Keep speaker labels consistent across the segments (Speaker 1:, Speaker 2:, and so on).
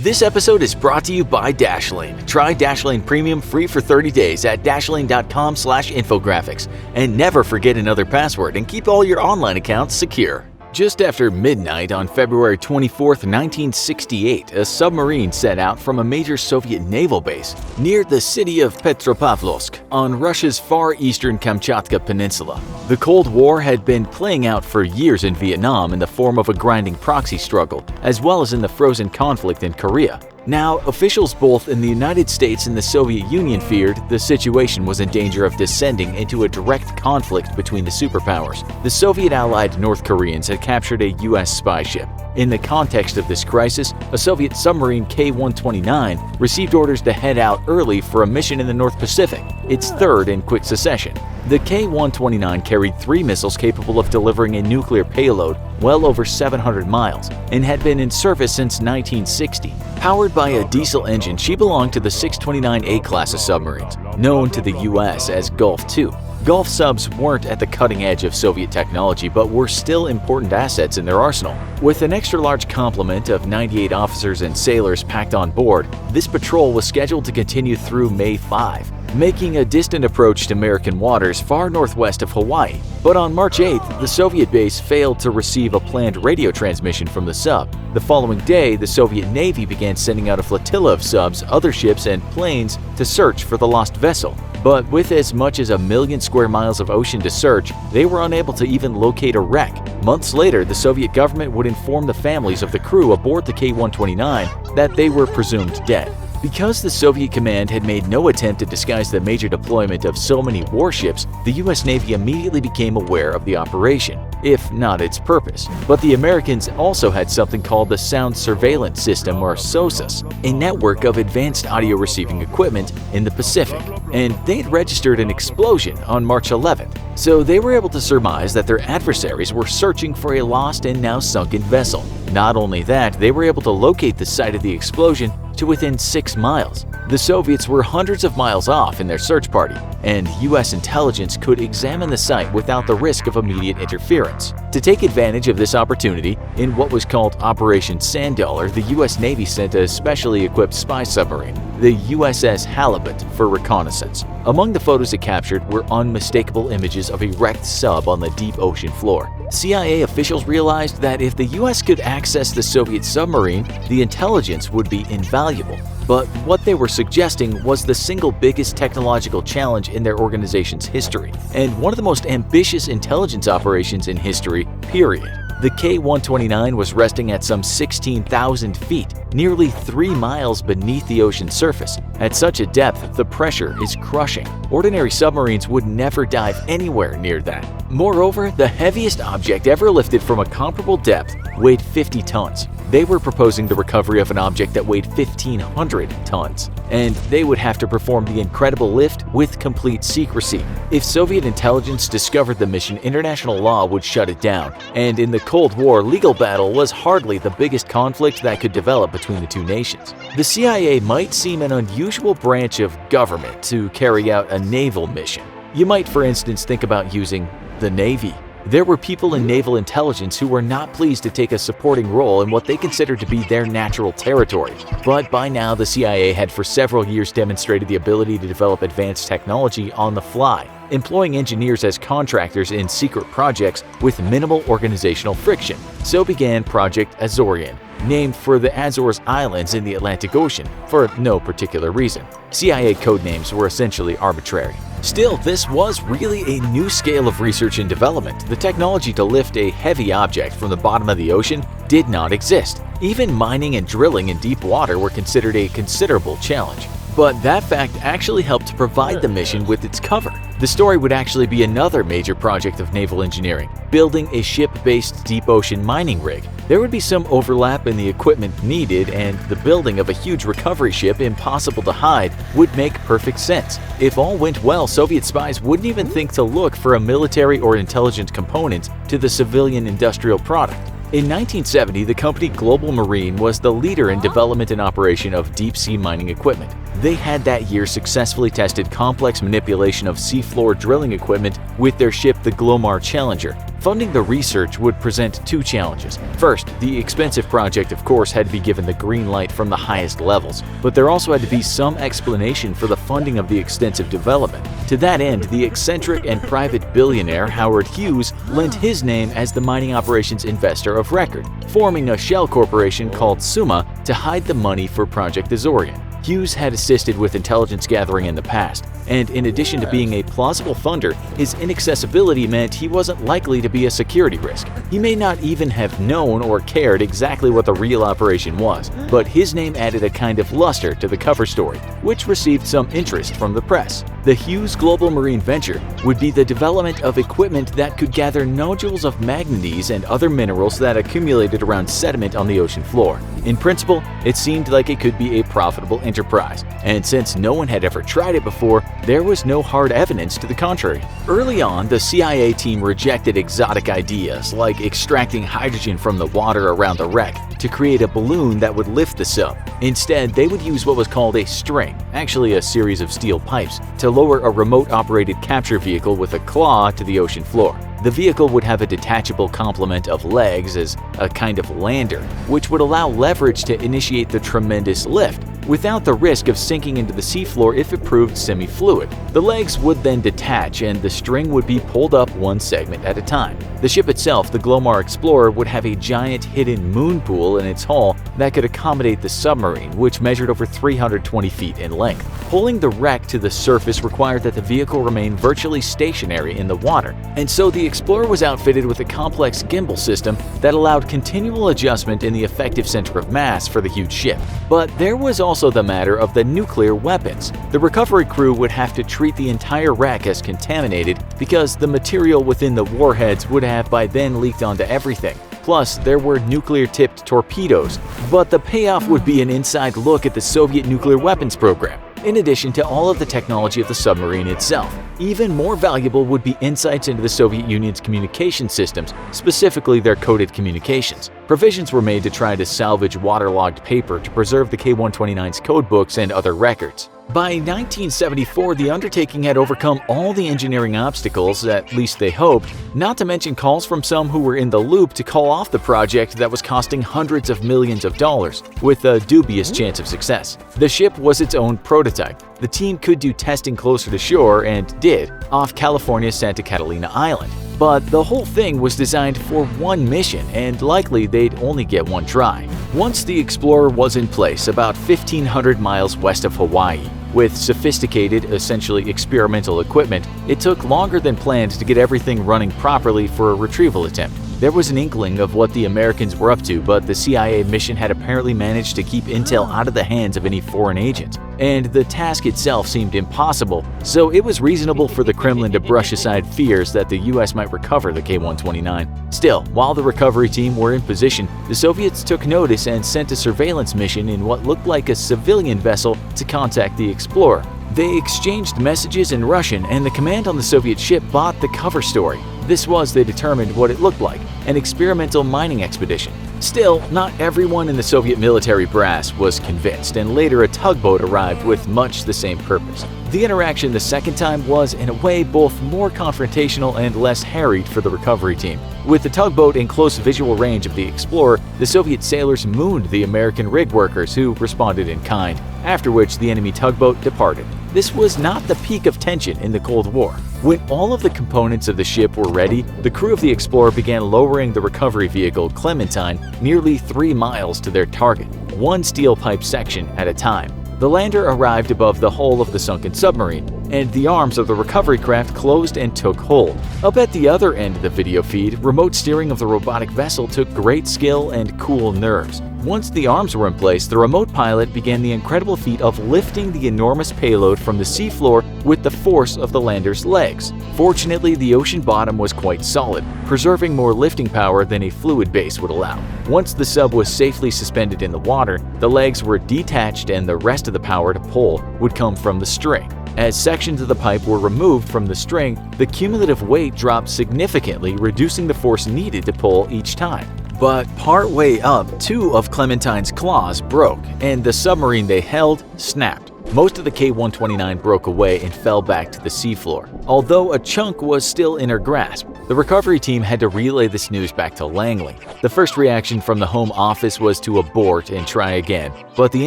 Speaker 1: This episode is brought to you by Dashlane. Try Dashlane Premium free for 30 days at dashlane.com/infographics. And never forget another password and keep all your online accounts secure. Just after midnight on February 24, 1968, a submarine set out from a major Soviet naval base near the city of Petropavlovsk on Russia's far eastern Kamchatka Peninsula. The Cold War had been playing out for years in Vietnam in the form of a grinding proxy struggle, as well as in the frozen conflict in Korea. Now, officials both in the United States and the Soviet Union feared the situation was in danger of descending into a direct conflict between the superpowers. The Soviet-allied North Koreans had captured a U.S. spy ship. In the context of this crisis, a Soviet submarine K-129 received orders to head out early for a mission in the North Pacific, its third in quick succession. The K-129 carried 3 missiles capable of delivering a nuclear payload well over 700 miles and had been in service since 1960. Powered by a diesel engine, she belonged to the 629A class of submarines, known to the U.S. as Gulf II. Gulf subs weren't at the cutting edge of Soviet technology, but were still important assets in their arsenal. With an extra-large complement of 98 officers and sailors packed on board, this patrol was scheduled to continue through May 5, making a distant approach to American waters far northwest of Hawaii. But on March 8th, the Soviet base failed to receive a planned radio transmission from the sub. The following day, the Soviet Navy began sending out a flotilla of subs, other ships, and planes to search for the lost vessel. But with as much as 1 million square miles of ocean to search, they were unable to even locate a wreck. Months later, the Soviet government would inform the families of the crew aboard the K-129 that they were presumed dead. Because the Soviet command had made no attempt to disguise the major deployment of so many warships, the U.S. Navy immediately became aware of the operation, if not its purpose. But the Americans also had something called the Sound Surveillance System, or SOSUS, a network of advanced audio receiving equipment in the Pacific, and they'd registered an explosion on March 11th. So they were able to surmise that their adversaries were searching for a lost and now sunken vessel. Not only that, they were able to locate the site of the explosion to within 6 miles. The Soviets were hundreds of miles off in their search party, and U.S. intelligence could examine the site without the risk of immediate interference. To take advantage of this opportunity, in what was called Operation Sand Dollar, the U.S. Navy sent a specially equipped spy submarine, the USS Halibut, for reconnaissance. Among the photos it captured were unmistakable images of a wrecked sub on the deep ocean floor. CIA officials realized that if the U.S. could access the Soviet submarine, the intelligence would be invaluable. But what they were suggesting was the single biggest technological challenge in their organization's history, and one of the most ambitious intelligence operations in history, period. The K-129 was resting at some 16,000 feet, nearly 3 miles beneath the ocean's surface. At such a depth, the pressure is crushing. Ordinary submarines would never dive anywhere near that. Moreover, the heaviest object ever lifted from a comparable depth weighed 50 tons. They were proposing the recovery of an object that weighed 1,500 tons, and they would have to perform the incredible lift with complete secrecy. If Soviet intelligence discovered the mission, international law would shut it down, and in the Cold War, legal battle was hardly the biggest conflict that could develop between the two nations. The CIA might seem an unusual branch of government to carry out a naval mission. You might, for instance, think about using the Navy. There were people in naval intelligence who were not pleased to take a supporting role in what they considered to be their natural territory. But by now, the CIA had for several years demonstrated the ability to develop advanced technology on the fly, employing engineers as contractors in secret projects with minimal organizational friction. So began Project Azorian, named for the Azores Islands in the Atlantic Ocean, for no particular reason. CIA codenames were essentially arbitrary. Still, this was really a new scale of research and development. The technology to lift a heavy object from the bottom of the ocean did not exist. Even mining and drilling in deep water were considered a considerable challenge. But that fact actually helped provide the mission with its cover. The story would actually be another major project of naval engineering, building a ship-based deep ocean mining rig. There would be some overlap in the equipment needed, and the building of a huge recovery ship impossible to hide would make perfect sense. If all went well, Soviet spies wouldn't even think to look for a military or intelligence component to the civilian industrial product. In 1970, the company Global Marine was the leader in development and operation of deep-sea mining equipment. They had that year successfully tested complex manipulation of seafloor drilling equipment with their ship the Glomar Challenger. Funding the research would present two challenges. First, the expensive project of course had to be given the green light from the highest levels, but there also had to be some explanation for the funding of the extensive development. To that end, the eccentric and private billionaire Howard Hughes lent his name as the mining operations investor of record, forming a shell corporation called Summa to hide the money for Project Azorian. Hughes had assisted with intelligence gathering in the past, and in addition to being a plausible funder, his inaccessibility meant he wasn't likely to be a security risk. He may not even have known or cared exactly what the real operation was, but his name added a kind of luster to the cover story, which received some interest from the press. The Hughes Global Marine Venture would be the development of equipment that could gather nodules of manganese and other minerals that accumulated around sediment on the ocean floor. In principle, it seemed like it could be a profitable enterprise, and since no one had ever tried it before, there was no hard evidence to the contrary. Early on, the CIA team rejected exotic ideas like extracting hydrogen from the water around the wreck to create a balloon that would lift the sub. Instead, they would use what was called a string, actually a series of steel pipes, to lower a remote-operated capture vehicle with a claw to the ocean floor. The vehicle would have a detachable complement of legs as a kind of lander, which would allow leverage to initiate the tremendous lift, without the risk of sinking into the seafloor if it proved semi-fluid. The legs would then detach and the string would be pulled up one segment at a time. The ship itself, the Glomar Explorer, would have a giant hidden moon pool in its hull that could accommodate the submarine, which measured over 320 feet in length. Pulling the wreck to the surface required that the vehicle remain virtually stationary in the water, and so the Explorer was outfitted with a complex gimbal system that allowed continual adjustment in the effective center of mass for the huge ship. But there was also the matter of the nuclear weapons. The recovery crew would have to treat the entire wreck as contaminated because the material within the warheads would have by then leaked onto everything. Plus, there were nuclear-tipped torpedoes, but the payoff would be an inside look at the Soviet nuclear weapons program, in addition to all of the technology of the submarine itself. Even more valuable would be insights into the Soviet Union's communication systems, specifically their coded communications. Provisions were made to try to salvage waterlogged paper to preserve the K-129's codebooks and other records. By 1974, the undertaking had overcome all the engineering obstacles, at least they hoped, not to mention calls from some who were in the loop to call off the project that was costing hundreds of millions of dollars, with a dubious chance of success. The ship was its own prototype. The team could do testing closer to shore, and did, off California's Santa Catalina Island. But the whole thing was designed for one mission, and likely they'd only get one try. Once the Explorer was in place about 1,500 miles west of Hawaii, with sophisticated, essentially experimental equipment, it took longer than planned to get everything running properly for a retrieval attempt. There was an inkling of what the Americans were up to, but the CIA mission had apparently managed to keep intel out of the hands of any foreign agents, and the task itself seemed impossible, so it was reasonable for the Kremlin to brush aside fears that the US might recover the K-129. Still, while the recovery team were in position, the Soviets took notice and sent a surveillance mission in what looked like a civilian vessel to contact the Explorer. They exchanged messages in Russian, and the command on the Soviet ship bought the cover story. This was, they determined, what it looked like, an experimental mining expedition. Still, not everyone in the Soviet military brass was convinced, and later a tugboat arrived with much the same purpose. The interaction the second time was, in a way, both more confrontational and less harried for the recovery team. With the tugboat in close visual range of the Explorer, the Soviet sailors mooned the American rig workers, who responded in kind, after which the enemy tugboat departed. This was not the peak of tension in the Cold War. When all of the components of the ship were ready, the crew of the Explorer began lowering the recovery vehicle Clementine nearly 3 miles to their target, one steel pipe section at a time. The lander arrived above the hull of the sunken submarine, and the arms of the recovery craft closed and took hold. Up at the other end of the video feed, remote steering of the robotic vessel took great skill and cool nerves. Once the arms were in place, the remote pilot began the incredible feat of lifting the enormous payload from the seafloor with the force of the lander's legs. Fortunately, the ocean bottom was quite solid, preserving more lifting power than a fluid base would allow. Once the sub was safely suspended in the water, the legs were detached and the rest of the power to pull would come from the string. As sections of the pipe were removed from the string, the cumulative weight dropped significantly, reducing the force needed to pull each time. But partway up, 2 of Clementine's claws broke, and the submarine they held snapped. Most of the K-129 broke away and fell back to the seafloor. Although a chunk was still in her grasp, the recovery team had to relay this news back to Langley. The first reaction from the Home Office was to abort and try again, but the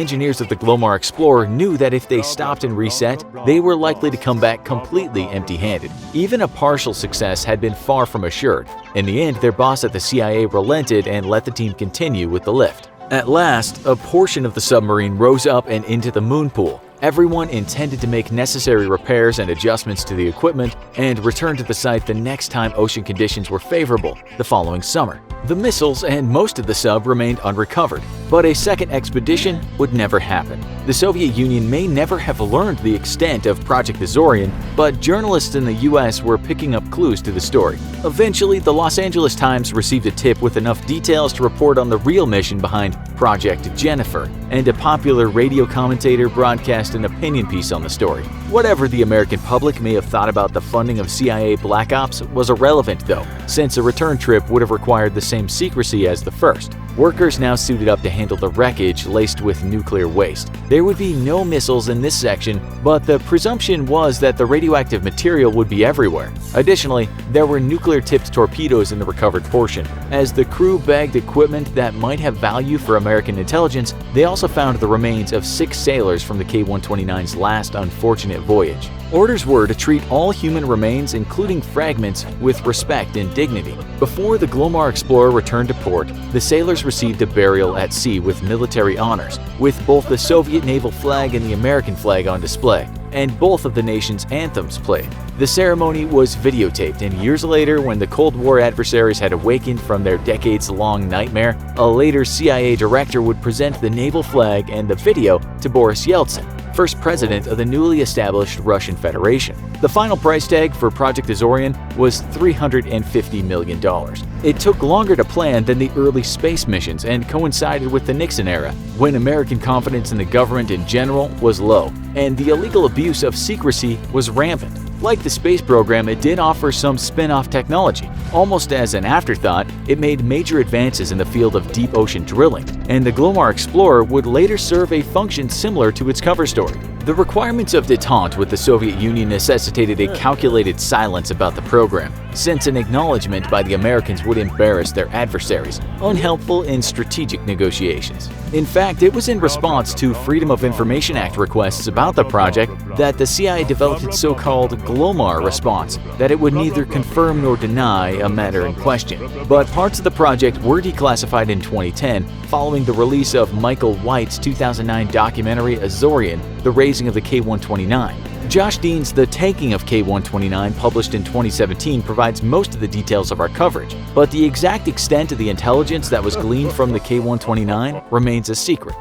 Speaker 1: engineers of the Glomar Explorer knew that if they stopped and reset, they were likely to come back completely empty-handed. Even a partial success had been far from assured. In the end, their boss at the CIA relented and let the team continue with the lift. At last, a portion of the submarine rose up and into the moon pool. Everyone intended to make necessary repairs and adjustments to the equipment and return to the site the next time ocean conditions were favorable, the following summer. The missiles and most of the sub remained unrecovered, but a second expedition would never happen. The Soviet Union may never have learned the extent of Project Azorian, but journalists in the US were picking up clues to the story. Eventually, the Los Angeles Times received a tip with enough details to report on the real mission behind Project Jennifer, and a popular radio commentator broadcast an opinion piece on the story. Whatever the American public may have thought about the funding of CIA Black Ops was irrelevant though, since a return trip would have required the same secrecy as the first. Workers now suited up to handle the wreckage laced with nuclear waste. There would be no missiles in this section, but the presumption was that the radioactive material would be everywhere. Additionally, there were nuclear-tipped torpedoes in the recovered portion. As the crew bagged equipment that might have value for American intelligence, they also found the remains of 6 sailors from the K-129's last unfortunate voyage. Orders were to treat all human remains, including fragments, with respect and dignity. Before the Glomar Explorer returned to port, the sailors received a burial at sea with military honors, with both the Soviet naval flag and the American flag on display, and both of the nation's anthems played. The ceremony was videotaped, and years later, when the Cold War adversaries had awakened from their decades-long nightmare, a later CIA director would present the naval flag and the video to Boris Yeltsin, first president of the newly established Russian Federation. The final price tag for Project Azorian was $350 million. It took longer to plan than the early space missions and coincided with the Nixon era, when American confidence in the government in general was low, and the illegal abuse of secrecy was rampant. Like the space program, it did offer some spin-off technology. Almost as an afterthought, it made major advances in the field of deep ocean drilling, and the Glomar Explorer would later serve a function similar to its cover story. The requirements of détente with the Soviet Union necessitated a calculated silence about the program, since an acknowledgement by the Americans would embarrass their adversaries, unhelpful in strategic negotiations. In fact, it was in response to Freedom of Information Act requests about the project that the CIA developed its so-called Glomar response, that it would neither confirm nor deny a matter in question. But parts of the project were declassified in 2010 following the release of Michael White's 2009 documentary Azorian, The Raising of the K-129. Josh Dean's The Taking of K-129, published in 2017, provides most of the details of our coverage, but the exact extent of the intelligence that was gleaned from the K-129 remains a secret.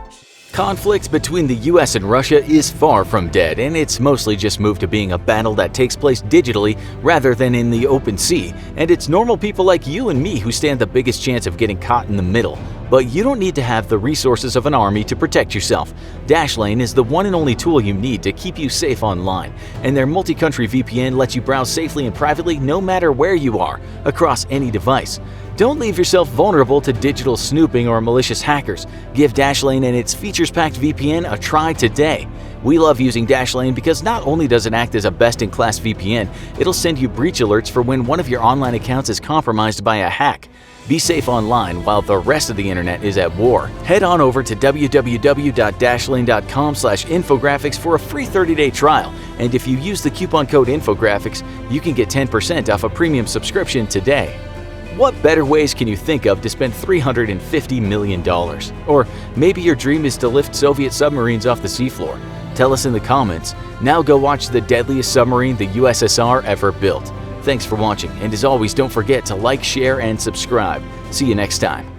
Speaker 1: Conflict between the US and Russia is far from dead, and it's mostly just moved to being a battle that takes place digitally rather than in the open sea, and it's normal people like you and me who stand the biggest chance of getting caught in the middle. But you don't need to have the resources of an army to protect yourself. Dashlane is the one and only tool you need to keep you safe online, and their multi-country VPN lets you browse safely and privately no matter where you are, across any device. Don't leave yourself vulnerable to digital snooping or malicious hackers. Give Dashlane and its features-packed VPN a try today. We love using Dashlane because not only does it act as a best-in-class VPN, it'll send you breach alerts for when one of your online accounts is compromised by a hack. Be safe online while the rest of the internet is at war. Head on over to www.dashlane.com/infographics for a free 30-day trial, and if you use the coupon code Infographics, you can get 10% off a premium subscription today. What better ways can you think of to spend $350 million? Or maybe your dream is to lift Soviet submarines off the seafloor. Tell us in the comments. Now go watch the deadliest submarine the USSR ever built. Thanks for watching, and as always, don't forget to like, share, and subscribe. See you next time.